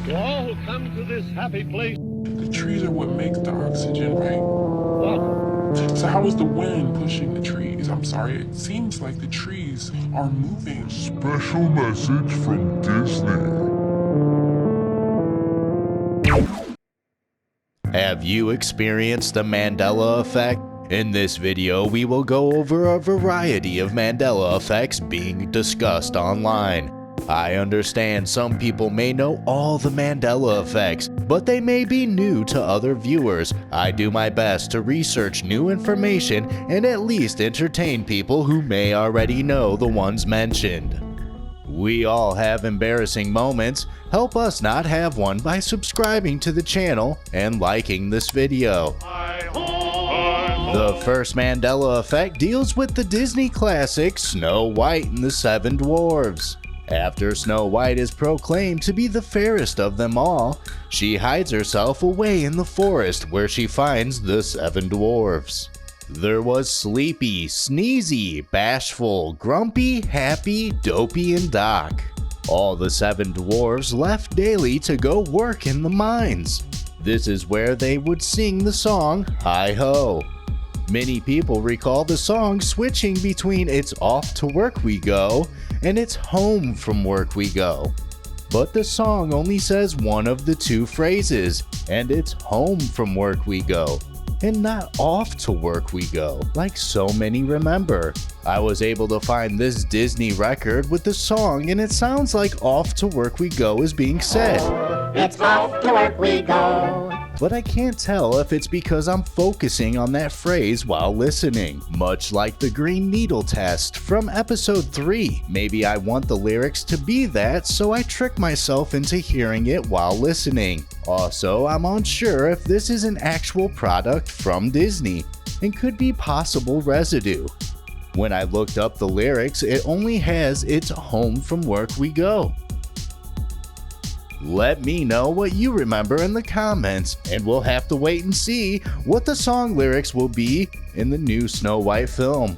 To all who come to this happy place. The trees are what makes the oxygen, right? Welcome. So how is the wind pushing the trees? I'm sorry, it seems like the trees are moving. Special message from Disney. Have you experienced the Mandela Effect? In this video, we will go over a variety of Mandela effects being discussed online. I understand some people may know all the Mandela effects, but they may be new to other viewers. I do my best to research new information and at least entertain people who may already know the ones mentioned. We all have embarrassing moments. Help us not have one by subscribing to the channel and liking this video. The first Mandela effect deals with the Disney classic Snow White and the Seven Dwarfs. After Snow White is proclaimed to be the fairest of them all, she hides herself away in the forest where she finds the seven dwarfs. There was Sleepy, Sneezy, Bashful, Grumpy, Happy, Dopey, and Doc. All the seven dwarfs left daily to go work in the mines. This is where they would sing the song Hi-Ho. Many people recall the song switching between It's Off to Work We Go and It's Home from Work We Go. But the song only says one of the two phrases, and it's Home from Work We Go, and not Off to Work We Go, like so many remember. I was able to find this Disney record with the song, and it sounds like Off to Work We Go is being said. It's off to work we go. But I can't tell if it's because I'm focusing on that phrase while listening. Much like the green needle test from episode 3. Maybe I want the lyrics to be that, so I trick myself into hearing it while listening. Also, I'm unsure if this is an actual product from Disney and could be possible residue. When I looked up the lyrics, it only has It's Home from Work We Go. Let me know what you remember in the comments, and we'll have to wait and see what the song lyrics will be in the new Snow White film.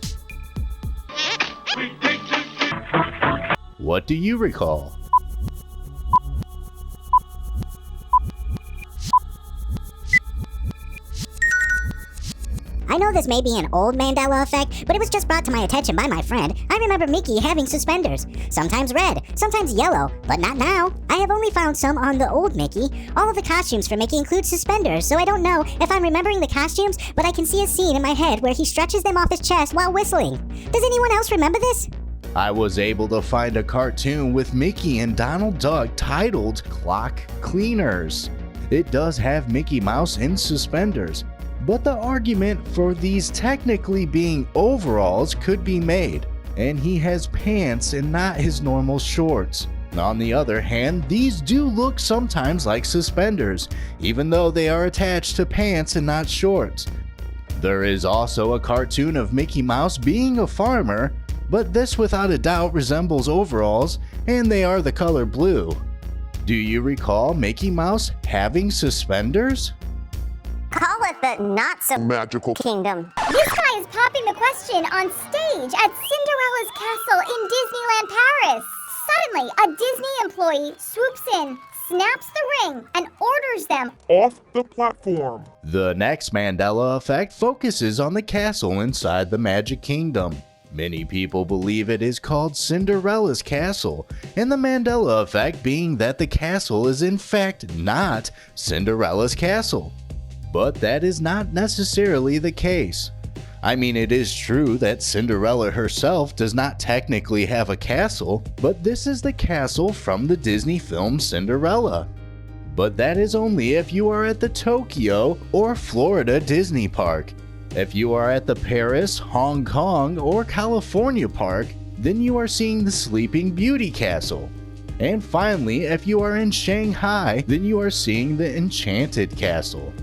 What do you recall? I know this may be an old Mandela effect, but it was just brought to my attention by my friend. I remember Mickey having suspenders. Sometimes red, sometimes yellow, but not now. I have only found some on the old Mickey. All of the costumes for Mickey include suspenders, so I don't know if I'm remembering the costumes, but I can see a scene in my head where he stretches them off his chest while whistling. Does anyone else remember this? I was able to find a cartoon with Mickey and Donald Duck titled Clock Cleaners. It does have Mickey Mouse in suspenders, but the argument for these technically being overalls could be made, and he has pants and not his normal shorts. On the other hand, these do look sometimes like suspenders, even though they are attached to pants and not shorts. There is also a cartoon of Mickey Mouse being a farmer, but this without a doubt resembles overalls, and they are the color blue. Do you recall Mickey Mouse having suspenders? Call it the not-so-magical kingdom. This guy is popping the question on stage at Cinderella's castle in Disneyland Paris. Suddenly, a Disney employee swoops in, snaps the ring, and orders them Off the platform. The next Mandela effect focuses on the castle inside the Magic Kingdom. Many people believe it is called Cinderella's castle, and the Mandela effect being that the castle is in fact not Cinderella's castle. But that is not necessarily the case. I mean, it is true that Cinderella herself does not technically have a castle, but this is the castle from the Disney film Cinderella. But that is only if you are at the Tokyo or Florida Disney Park. If you are at the Paris, Hong Kong, or California Park, then you are seeing the Sleeping Beauty Castle. And finally, if you are in Shanghai, then you are seeing the Enchanted Castle.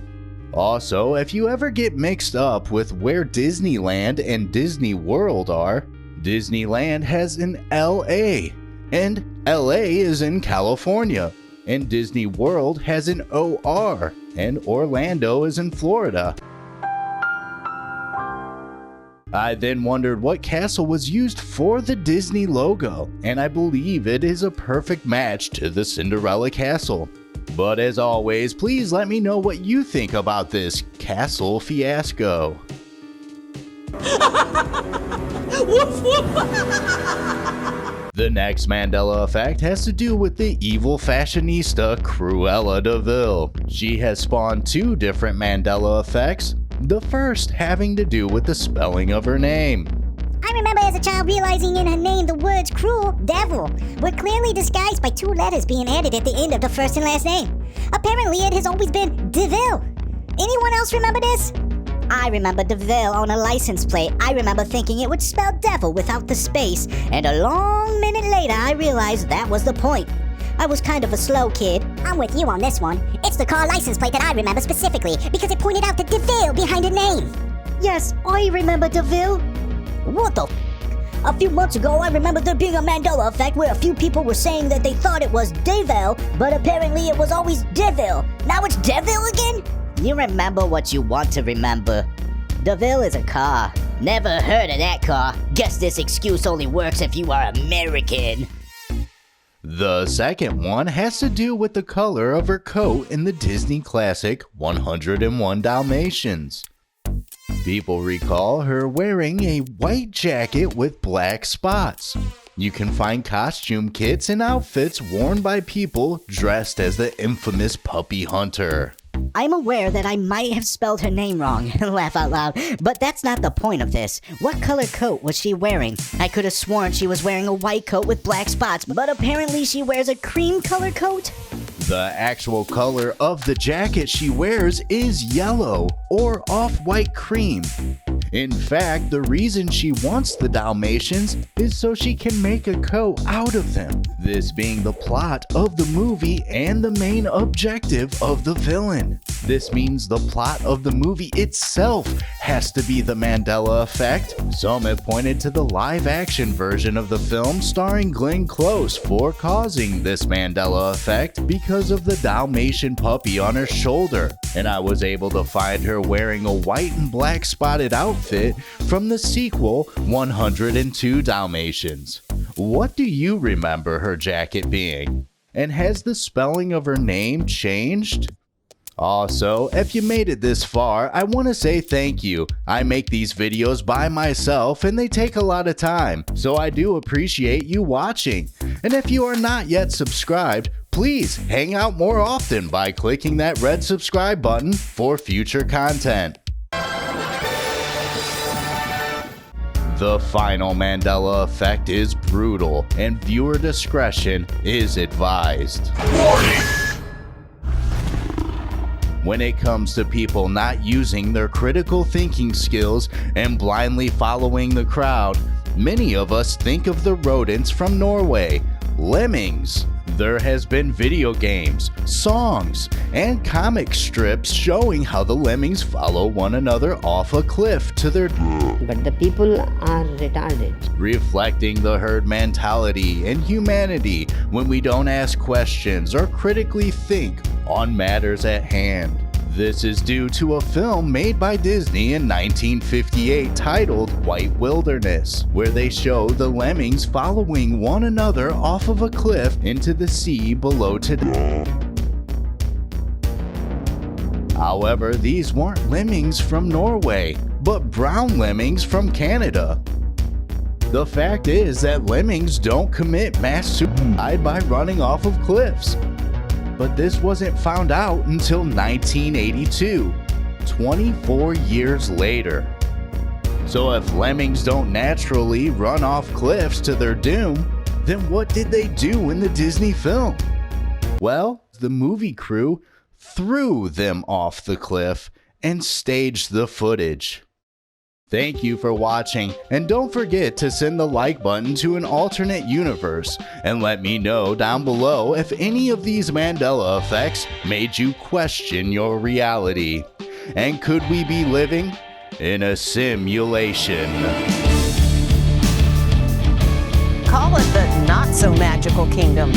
Also, if you ever get mixed up with where Disneyland and Disney World are, Disneyland has an LA, and LA is in California, and Disney World has an OR, and Orlando is in Florida. I then wondered what castle was used for the Disney logo, and I believe it is a perfect match to the Cinderella castle. But as always, please let me know what you think about this castle fiasco. The next Mandela effect has to do with the evil fashionista Cruella de Vil. She has spawned two different Mandela effects, the first having to do with the spelling of her name. I remember as a child realizing in her name the words cruel, devil were clearly disguised by two letters being added at the end of the first and last name. Apparently it has always been DeVille. Anyone else remember this? I remember DeVille on a license plate. I remember thinking it would spell devil without the space, and a long minute later I realized that was the point. I was kind of a slow kid. I'm with you on this one. It's the car license plate that I remember specifically because it pointed out the DeVille behind her name. Yes, I remember DeVille. What the A few months ago, I remember there being a Mandela effect where a few people were saying that they thought it was Deville, but apparently it was always Deville. Now it's Deville again? You remember what you want to remember. DeVille is a car. Never heard of that car. Guess this excuse only works if you are American. The second one has to do with the color of her coat in the Disney classic 101 Dalmatians. People recall her wearing a white jacket with black spots. You can find costume kits and outfits worn by people dressed as the infamous puppy hunter. I'm aware that I might have spelled her name wrong, laugh out loud, but that's not the point of this. What color coat was she wearing? I could have sworn she was wearing a white coat with black spots, but apparently she wears a cream color coat? The actual color of the jacket she wears is yellow or off-white cream. In fact, the reason she wants the Dalmatians is so she can make a coat out of them, this being the plot of the movie and the main objective of the villain. This means the plot of the movie itself has to be the Mandela Effect. Some have pointed to the live-action version of the film starring Glenn Close for causing this Mandela Effect because of the Dalmatian puppy on her shoulder, and I was able to find her wearing a white and black spotted outfit from the sequel 102 Dalmatians. What do you remember her jacket being? And has the spelling of her name changed? Also, if you made it this far, I want to say thank you. I make these videos by myself and they take a lot of time, so I do appreciate you watching. And if you are not yet subscribed, please hang out more often by clicking that red subscribe button for future content. The final Mandela Effect is brutal, and viewer discretion is advised. When it comes to people not using their critical thinking skills and blindly following the crowd, many of us think of the rodents from Norway, lemmings. There has been video games, songs, and comic strips showing how the lemmings follow one another off a cliff to their death. But the people are retarded. Reflecting the herd mentality and humanity when we don't ask questions or critically think on matters at hand. This is due to a film made by Disney in 1958 titled White Wilderness, where they show the lemmings following one another off of a cliff into the sea below today. However, these weren't lemmings from Norway, but brown lemmings from Canada. The fact is that lemmings don't commit mass suicide by running off of cliffs. But this wasn't found out until 1982, 24 years later. So if lemmings don't naturally run off cliffs to their doom, then what did they do in the Disney film? Well, the movie crew threw them off the cliff and staged the footage. Thank you for watching, and don't forget to send the like button to an alternate universe, and let me know down below if any of these Mandela effects made you question your reality. And could we be living in a simulation? Call it the not-so-magical kingdom.